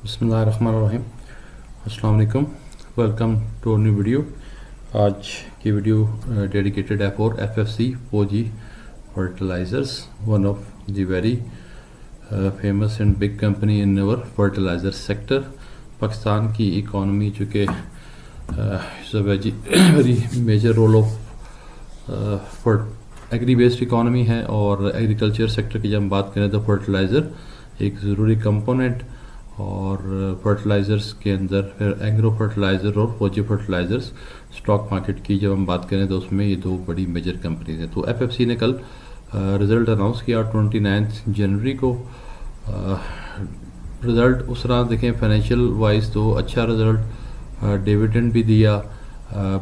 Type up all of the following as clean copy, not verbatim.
बिस्मिल्लाहिर्रहमानिर्रहीम। अस्सलाम वालेकुम। Welcome to new video. आज की वीडियो डेडिकेटेड है for FFC Fauji fertilizers, one of the very famous and big company in our fertilizer sector. Pakistan की इकॉनमी चूँकि very major role of agri based economy है और एग्रीकल्चर सेक्टर की जब हम बात करें तो फर्टिलाइज़र एक ज़रूरी कंपोनेंट, और फर्टिलाइज़र्स के अंदर फिर एग्रो फर्टिलाइज़र और फौजी फर्टिलाइज़र्स स्टॉक मार्केट की जब हम बात करें तो उसमें ये दो बड़ी मेजर कंपनीज हैं। तो एफएफसी ने कल रिज़ल्ट अनाउंस किया 29 जनवरी को। रिज़ल्ट उस तरह देखें फाइनेंशियल वाइज तो अच्छा रिज़ल्ट, डिविडेंड भी दिया,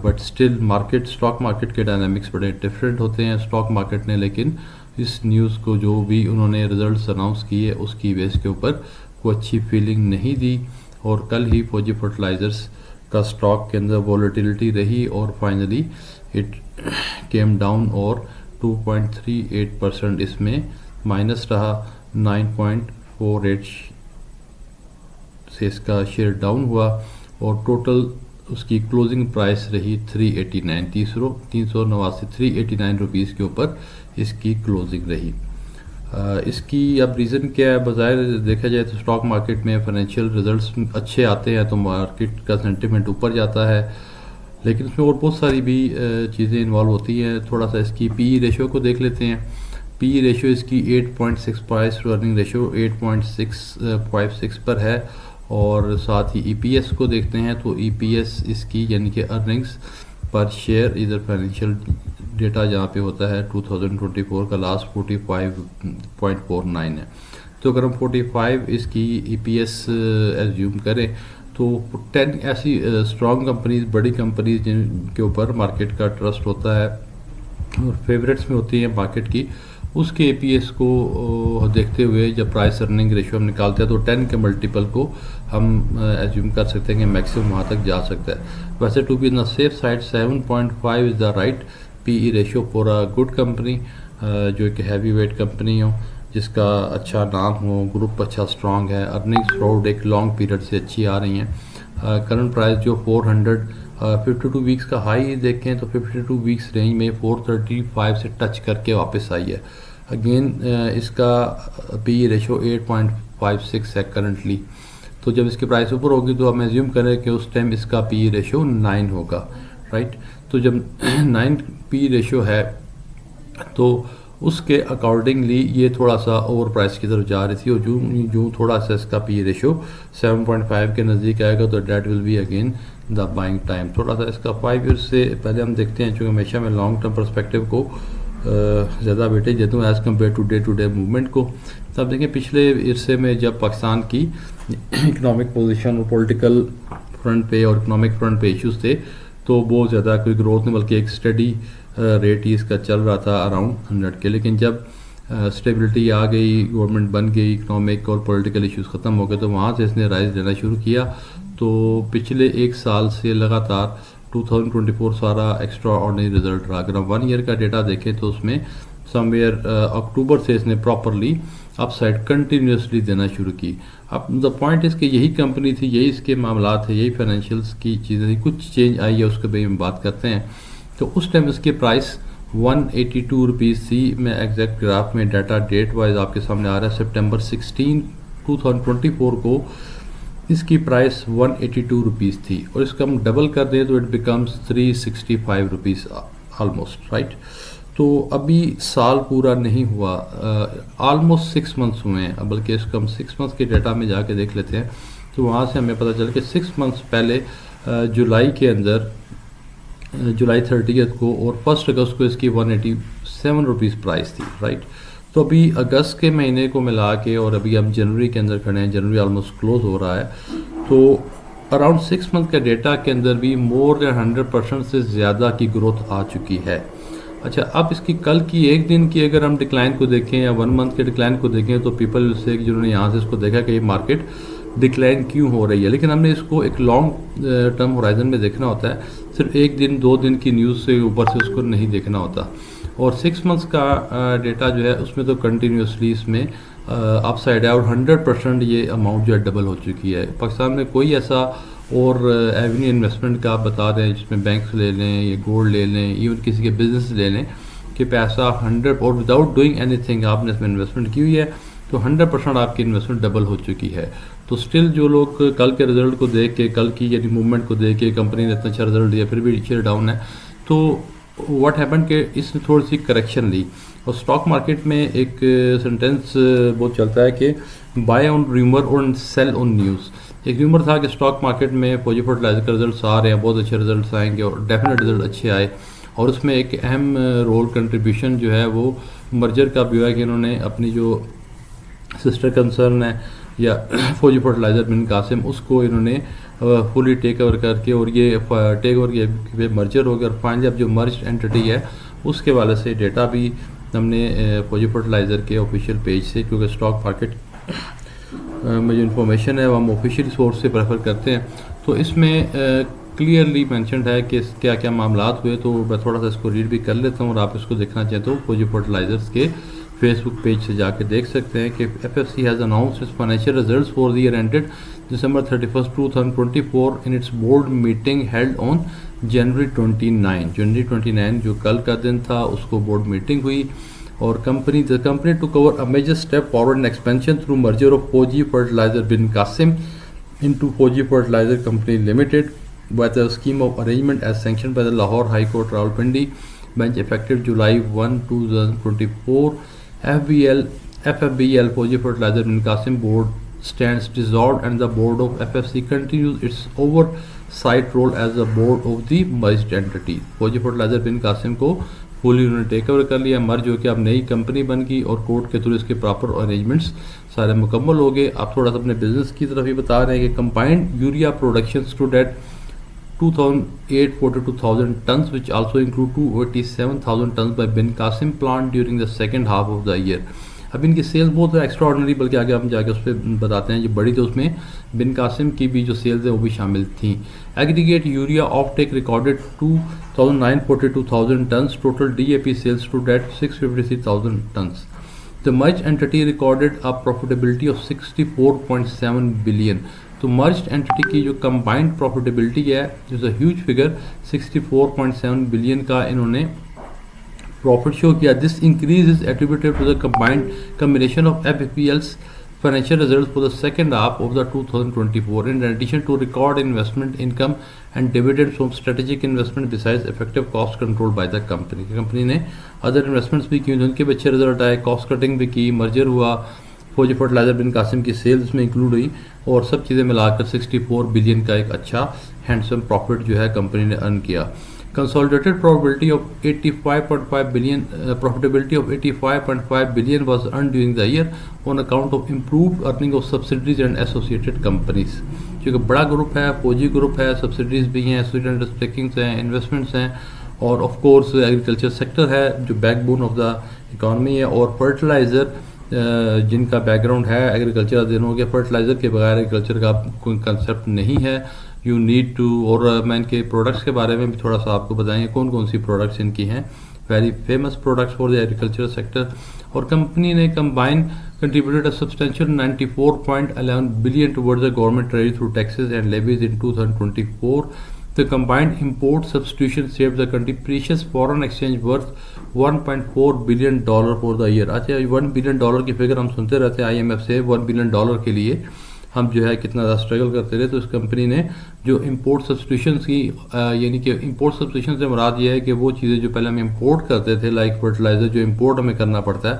but still market stock market के डायनामिक्स बड़े डिफरेंट होते हैं स्टॉक मार्केट ने। लेकिन इस न्यूज़ को जो भी उन्होंने रिज़ल्ट्स अनाउंस किए उसकी बेस के ऊपर को अच्छी फीलिंग नहीं दी, और कल ही फौजी फर्टिलाइज़र्स का स्टॉक के अंदर वॉलेटिलिटी रही और फाइनली इट केम डाउन और 2.38% इसमें माइनस रहा। 9.48 से इसका शेयर डाउन हुआ और टोटल उसकी क्लोजिंग प्राइस रही 389 रुपीज़ के ऊपर इसकी क्लोजिंग रही। इसकी अब रीज़न क्या है? बज़ाहिर देखा जाए तो स्टॉक मार्केट में फाइनेंशियल रिजल्ट्स अच्छे आते हैं तो मार्केट का सेंटिमेंट ऊपर जाता है, लेकिन उसमें और बहुत सारी भी चीज़ें इन्वॉल्व होती हैं। थोड़ा सा इसकी पीई रेशियो को देख लेते हैं। पीई रेशियो इसकी 8.6 प्राइस टू अर्निंग रेशियो 8.656 पर है, और साथ ही ईपीएस को देखते हैं तो ईपीएस इसकी यानी कि अर्निंग्स पर शेयर इधर फाइनेंशियल डेटा जहाँ पे होता है 2024 का लास्ट 45.49 है। तो अगर हम 45 इसकी ईपीएस एज्यूम करें तो 10 ऐसी स्ट्रॉन्ग कंपनीज, बड़ी कंपनीज जिनके ऊपर मार्केट का ट्रस्ट होता है और फेवरेट्स में होती हैं मार्केट की, उसके एपीएस को देखते हुए जब प्राइस अर्निंग रेशियो हम निकालते हैं तो 10 के मल्टीपल को हम एज्यूम कर सकते हैं कि मैक्सिमम वहाँ तक जा सकता है। वैसे to be in the safe side 7.5 is the right PE ratio for a good company, जो एक हैवी वेट कंपनी हो जिसका अच्छा नाम हो, ग्रुप अच्छा स्ट्रॉन्ग है, अर्निंग्स थ्रू एक लॉन्ग पीरियड से अच्छी आ रही हैं। करंट प्राइस जो 452 वीक्स का हाई देखें तो 52 वीक्स रेंज में 435 से टच करके वापस आई है। अगेन इसका पी रेशो 8.56 है करंटली। तो जब इसकी प्राइस ऊपर होगी तो हम एज्यूम करें कि उस टाइम इसका पी रेशो 9 होगा, राइट। तो जब 9 पी रेशो है तो उसके अकॉर्डिंगली ये थोड़ा सा ओवर प्राइस की तरफ जा रही थी, और जो थोड़ा सा इसका पी रेशो 7.5 के नज़दीक आएगा तो that will be again the buying time. थोड़ा सा इसका 5 ईयर्स से पहले हम देखते हैं, चूँकि हमेशा मैं लॉन्ग टर्म परस्पेक्टिव को ज़्यादा वेटेज देता हूँ as compare to day movement को। तब देखें पिछले इरसे में जब पाकिस्तान की इकनॉमिक पोजीशन और पॉलिटिकल फ्रंट पे और इकनॉमिक फ्रंट पे इश्यूज़ थे तो बहुत ज़्यादा कोई ग्रोथ नहीं, बल्कि एक स्टडी रेट ही इसका चल रहा था अराउंड 100 के। लेकिन जब स्टेबिलिटी आ गई, गवर्नमेंट बन गई, इकनॉमिक और पॉलिटिकल इश्यूज ख़त्म हो गए तो वहाँ से इसने राइज लेना शुरू किया। तो पिछले एक साल से लगातार 2024 सारा एक्स्ट्रा ऑर्डिनरी रिजल्ट रहा। अगर हम 1 ईयर का डेटा देखें तो उसमें समवेयर अक्टूबर से इसने प्रॉपरली अपसाइड कंटिन्यूसली देना शुरू की। अब द पॉइंट इसके यही कंपनी थी, यही इसके मामला थे, यही फाइनेंशियल्स की चीज़ें थी, कुछ चेंज आई है उसके बारे में बात करते हैं। तो उस टाइम इसकी प्राइस 182 रुपीज़ थी। मैं एग्जैक्ट ग्राफ में डाटा डेट वाइज आपके सामने आ रहा है। सितंबर 16 2024 को इसकी प्राइस 182 रुपीज़ थी, और इसका हम डबल कर दें तो it becomes 365 rupees almost, right. तो अभी साल पूरा नहीं हुआ, ऑलमोस्ट 6 मंथ्स हुए हैं, बल्कि इसको हम 6 मंथ्स के डाटा में जाके देख लेते हैं। तो वहाँ से हमें पता चला कि 6 मंथ्स पहले जुलाई के अंदर जुलाई 30 को और 1 अगस्त को इसकी 187 रुपीज़ प्राइस थी, राइट। तो अभी अगस्त के महीने को मिला के और अभी हम जनवरी के अंदर खड़े हैं, जनवरी ऑलमोस्ट क्लोज हो रहा है, तो अराउंड 6 मंथ के डेटा के अंदर भी मोर देन 100% से ज़्यादा की ग्रोथ आ चुकी है। अच्छा, अब इसकी कल की एक दिन की अगर हम डिक्लाइन को देखें या 1 मंथ के डिक्लाइन को देखें तो पीपल से जिन्होंने यहाँ से इसको देखा कि ये मार्केट डिक्लाइन क्यों हो रही है, लेकिन हमने इसको एक लॉन्ग टर्म होराइजन में देखना होता है। सिर्फ एक दिन 2 दिन की न्यूज़ से ऊपर से उसको नहीं देखना होता। और 6 मंथ्स का डेटा जो है उसमें तो कंटिन्यूसली इसमें अपसाइड है और 100% ये अमाउंट जो है डबल हो चुकी है। पाकिस्तान में कोई ऐसा और एवेन्यू इन्वेस्टमेंट का आप बता रहे हैं जिसमें बैंक्स ले लें या गोल्ड ले लें, इवन किसी के बिजनेस ले लें कि पैसा 100 और विदाउट डूइंग एनीथिंग आपने इसमें इन्वेस्टमेंट की हुई है तो 100% आपकी इन्वेस्टमेंट डबल हो चुकी है। तो स्टिल जो लोग कल के रिजल्ट को देख के, कल की यानी मूवमेंट को देख के कंपनी ने इतना अच्छा रिजल्ट दिया फिर भी शेयर डाउन है, तो व्हाट हैपन कि इसने थोड़ी सी करेक्शन ली। और स्टॉक मार्केट में एक सेंटेंस बहुत चलता है कि बाय ऑन रूमर और सेल ऑन न्यूज़। एक रूमर था कि स्टॉक मार्केट में फौजी फर्टिलाइजर के रिजल्ट आ रहे हैं, बहुत अच्छे रिजल्ट आएंगे और डेफिनेट रिजल्ट अच्छे आए। और उसमें एक अहम रोल कंट्रीब्यूशन जो है वो मर्जर का भी हुआ है कि इन्होंने अपनी जो सिस्टर कंसर्न है या फौजी फर्टिलाइजर बिन कासिम उसको इन्होंने फुली टेक ओवर करके और ये टेक ओवर के मर्जर हो गया। और फाइनली अब जो मर्ज एंटिटी है उसके वाले से डेटा भी हमने फौजी फर्टिलाइज़र के ऑफिशियल पेज से, क्योंकि स्टॉक मार्केट में जो इन्फॉर्मेशन है वो हम ऑफिशियल सोर्स से प्रेफर करते हैं, तो इसमें क्लियरली मैंशनड है कि क्या क्या मामलात हुए। तो मैं थोड़ा सा इसको रीड भी कर लेता हूँ और आप इसको देखना चाहें तो फौजी फर्टिलाइजर्स के फेसबुक पेज से जाके देख सकते हैं कि FFC has announced it's financial results for the year ended December 31st, 2024 in its board meeting held on January 29 जो कल का दिन था उसको बोर्ड मीटिंग हुई। और the company took over a major step forward in expansion through merger of Fauji fertilizer Bin Qasim into Fauji Fertilizer Company Limited by the scheme of arrangement as sanctioned by the Lahore High Court Rawalpindi bench effective July 1, 2024. FFBL Fauji Fertilizer bin Qasim board stands dissolved and the board of FFC continues its oversight role as the board of the merged entity. Fauji Fertilizer bin Qasim को fully उन्होंने take over कर लिया, मर्ज हो के अब नई company बन गई और कोर्ट के थ्रू इसके प्रॉपर अरेंजमेंट्स सारे मुकम्मल हो गए। आप थोड़ा सा अपने बिजनेस की तरफ ही बता रहे हैं कि combined urea production stood at 2,842,000 tons which also include 287,000 tons by Bin Qasim plant during the second half of the year. अब इनकी सेल्स बहुत एक्स्ट्रा ऑर्डिनरी, बल्कि आगे हम जाके उस पर बताते हैं जो बड़ी थी उसमें बिन कासिम की भी जो सेल्स है वो भी शामिल थी। Aggregate urea off take recorded 2,942,000 tons, total DAP sales to date 653,000 tons. The merged entity recorded a profitability of 64.7 billion. तो मर्ज्ड एंटिटी की जो कंबाइंड प्रॉफिटेबिलिटी है is a huge figure, 64.7 billion का इन्होंने प्रॉफिट शो किया। This increase is attributed to the combined combination of FFPL's financial results for the second half of the 2024 in addition to record investment income and dividends from strategic investment besides effective cost control by the company. Company ने other investments भी की, उनके भी अच्छे result आए, cost cutting भी की, merger हुआ, फौजी फर्टिलाइजर बिन कासिम की सेल्स में इंक्लूड हुई और सब चीज़ें मिलाकर 64 बिलियन का एक अच्छा हैंडसम प्रॉफिट जो है कंपनी ने अर्न किया। Consolidated probability of 85.5 billion profitability of 85.5 billion was earned during the year on account of improved earning of subsidiaries and associated companies. क्योंकि बड़ा ग्रुप है, फौजी ग्रुप है, सब्सिडीज भी हैं, स्टूडेंट स्टेकिंग्स हैं, इन्वेस्टमेंट्स हैं और ऑफ कोर्स एग्रीकल्चर सेक्टर है जो बैकबोन ऑफ द इकॉनमी है। और फर्टिलाइज़र जिनका बैकग्राउंड है एग्रीकल्चर, दिन हो गया फर्टिलाइज़र के बगैर एग्रीकल्चर का कोई कंसेप्ट नहीं है, यू नीड टू। और मैं इनके प्रोडक्ट्स के बारे में भी थोड़ा सा आपको बताएंगे कौन कौन सी प्रोडक्ट्स इनकी हैं, very famous products for the agriculture sector. और कंपनी ने combine contributed a substantial 94.11 billion towards the government treasury through taxes and levies in 2024. The combined import substitution saved the country precious foreign exchange worth $1.4 billion for the year. अच्छा, $1 billion की figure हम सुनते रहते हैं IMF से, $1 billion के लिए हम जो है कितना ज़्यादा स्ट्रगल करते रहे। तो इस कंपनी ने जो इंपोर्ट सब्सटीट्यूशन की यानी कि इंपोर्ट सब्सटीट्यूशन से मुराद ये है कि वो चीज़ें जो पहले हम इंपोर्ट करते थे लाइक फर्टिलाइज़र जो इंपोर्ट हमें करना पड़ता है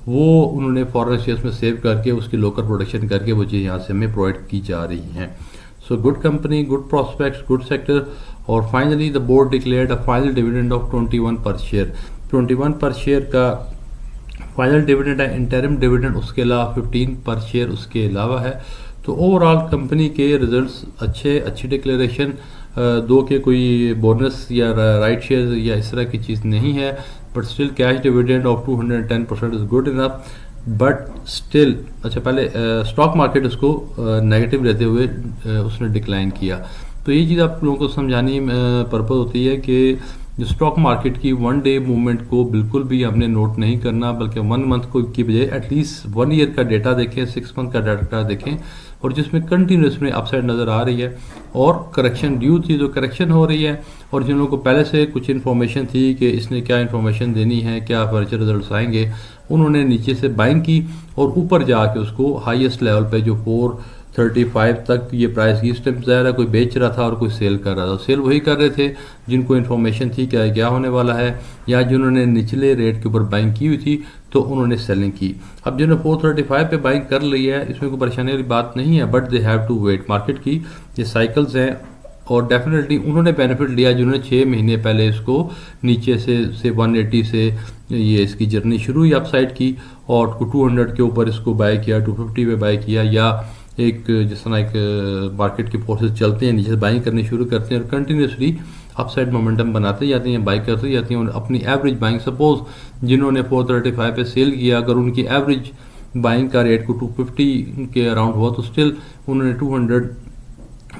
वो उन्होंने फॉरेन शेयर्स में सेव करके उसकी लोकल प्रोडक्शन करके वो चीज़ यहाँ से हमें प्रोवाइड की जा रही हैं। So good company, good prospects, good sector. और finally the board declared a final dividend of 21 per share. 21 per share का फाइनल डिविडेंड है, इंटरिम डिविडेंड उसके अलावा 15 पर शेयर उसके अलावा है। तो ओवरऑल कंपनी के रिजल्ट्स अच्छी डिक्लेरेशन, दो के कोई बोनस या राइट शेयर या इस तरह की चीज़ नहीं है, but still cash dividend of 210% is good enough, but still अच्छा पहले स्टॉक मार्केट उसको नेगेटिव रहते हुए उसने डिक्लाइन किया। तो ये चीज़ आप लोगों को समझानी पर्पज़ होती है कि जो स्टॉक मार्केट की 1 डे मूवमेंट को बिल्कुल भी हमने नोट नहीं करना, बल्कि 1 मंथ को की बजाय एटलीस्ट 1 ईयर का डेटा देखें, 6 मंथ का डाटा देखें, और जिसमें कंटिन्यूस में अपसाइड नज़र आ रही है और करेक्शन ड्यू थी जो करेक्शन हो रही है, और जिन लोगों को पहले से कुछ इन्फॉर्मेशन थी कि इसने क्या इन्फॉर्मेशन देनी है, क्या फर्चर रिजल्ट्स आएंगे, उन्होंने नीचे से बाइंग की और ऊपर जाके उसको हाईएस्ट लेवल पे जो 435 तक ये प्राइस की, इस टाइम ज़ाहिर है कोई बेच रहा था और कोई सेल कर रहा था। सेल वही कर रहे थे जिनको इन्फॉर्मेशन थी क्या क्या होने वाला है, या जिन्होंने निचले रेट के ऊपर बाइंग की हुई थी तो उन्होंने सेलिंग की। अब जिन्होंने 435 पे बाइंग कर ली है इसमें कोई परेशानी वाली बात नहीं है, but they have to wait. Market की ये साइकिल्स हैं और डेफिनेटली उन्होंने बेनिफिट लिया जिन्होंने 6 महीने पहले इसको नीचे से 180 से ये इसकी जर्नी शुरू हुई अपसाइड की, और 200 के ऊपर इसको बाय किया, 250 पे बाय किया, या एक जिस तरह एक मार्केट की फोर्सेस चलते हैं नीचे से बाइंग करनी शुरू करते हैं और कंटिन्यूसली अपसाइड मोमेंटम बनाते जाते हैं, बाई करते जाती हैं अपनी एवरेज बाइंग। सपोज जिन्होंने 435 पे सेल किया, अगर उनकी एवरेज बाइंग का रेट को 250 के अराउंड हुआ तो स्टिल उन्होंने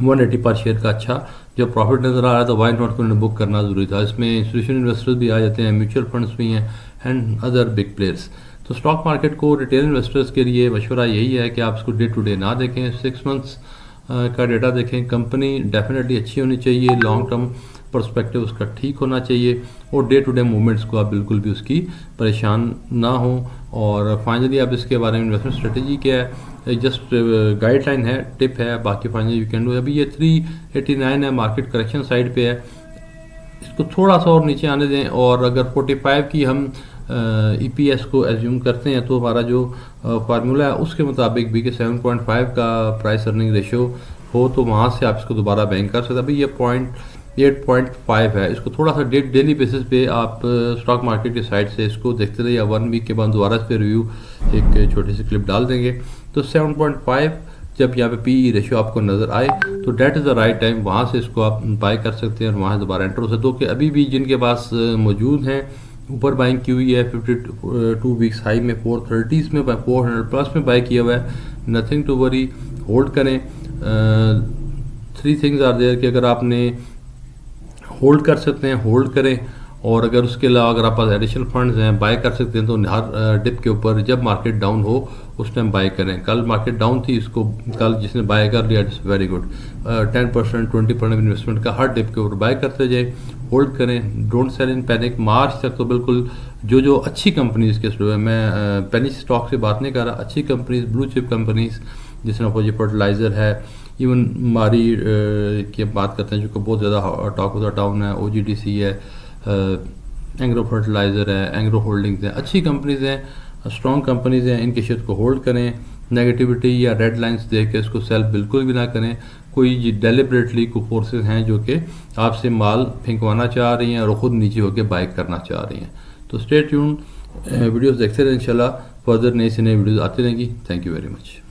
180 पर शेयर का अच्छा जब प्रॉफिट नज़र आ रहा है तो वाई नॉट को उन्होंने बुक करना ज़रूरी था। इसमें इंस्टीट्यूशनल इन्वेस्टर्स भी आ जाते हैं, म्यूचुअल फंड्स भी हैं एंड अदर बिग प्लेयर्स। तो स्टॉक मार्केट को रिटेल इन्वेस्टर्स के लिए मशवरा यही है कि आप इसको डे टू डे ना देखें, 6 मंथ्स का डेटा देखें। कंपनी डेफिनेटली अच्छी होनी चाहिए, लॉन्ग टर्म पर्सपेक्टिव उसका ठीक होना चाहिए, और डे टू डे मूवमेंट्स को आप बिल्कुल भी उसकी परेशान ना हो। और फाइनली अब इसके बारे में इन्वेस्टमेंट स्ट्रेटजी क्या है, जस्ट गाइडलाइन है, टिप है, बाकी फाइनली यू कैन डू। अभी ये 389 है, मार्केट करेक्शन साइड पे है, इसको थोड़ा सा और नीचे आने दें, और अगर 45 की हम EPS को एज्यूम करते हैं तो हमारा जो फार्मूला है उसके मुताबिक भी कि 7.5 का प्राइस अर्निंग रेशियो हो तो वहाँ से आप इसको दोबारा बैंक कर सकते हैं। अभी ये 8.5 है, इसको थोड़ा सा डेली बेसिस पे आप स्टॉक मार्केट की साइड से इसको देखते रहिए, या 1 वीक के बाद दोबारा इस पर रिव्यू एक छोटी सी क्लिप डाल देंगे। तो 7.5 जब यहाँ पे PE रेशियो आपको नज़र आए तो that is the right time, वहाँ से इसको आप बाय कर सकते हैं और वहाँ दोबारा एंटर हो सकते हो। कि अभी भी जिनके पास मौजूद हैं ऊपर बाइंग की हुई है 52 वीक्स हाई में 430s में 400 प्लस में बाय किया हुआ है, नथिंग टू वरी, होल्ड करें। 3 थिंग्स आर देयर कि अगर आपने होल्ड कर सकते हैं होल्ड करें, और अगर उसके अलावा अगर आप पास एडिशनल फंड्स हैं बाय कर सकते हैं तो हर डिप के ऊपर जब मार्केट डाउन हो उस टाइम बाय करें। कल मार्केट डाउन थी, इसको कल जिसने बाय कर लिया इट्स वेरी गुड। 10% 20% इन्वेस्टमेंट का हर डिप के ऊपर बाय करते जाए, होल्ड करें, डोंट सेल इन पैनिक। मार्च तक तो बिल्कुल जो अच्छी कंपनीज के स्टॉक है, मैं पेनी स्टॉक से बात नहीं कर रहा, अच्छी कंपनीज, ब्लू चिप कंपनीज जिसमें अपोजिट फर्टिलाइजर है, इवन मारी की बात करते हैं जो कि बहुत ज़्यादा टॉक ऑफ द टाउन है, OGDC है, एंग्रो फर्टिलाइज़र है, एंग्रो होल्डिंग्स हैं, अच्छी कंपनीज हैं, स्ट्रॉन्ग कंपनीज हैं, इनके शेयर को होल्ड करें। नेगेटिविटी या रेड लाइंस देख के इसको सेल बिल्कुल भी ना करें। कोई डेलिबरेटली कोई फोर्सेस हैं जो कि आपसे माल फेंकवाना चाह रही हैं और ख़ुद नीचे होकर बाय करना चाह रही हैं। तो स्टे ट्यून्ड, वीडियोस देखते रहें, इंशाल्लाह फर्दर नई से नई वीडियोस आती रहेंगी। Thank you very much.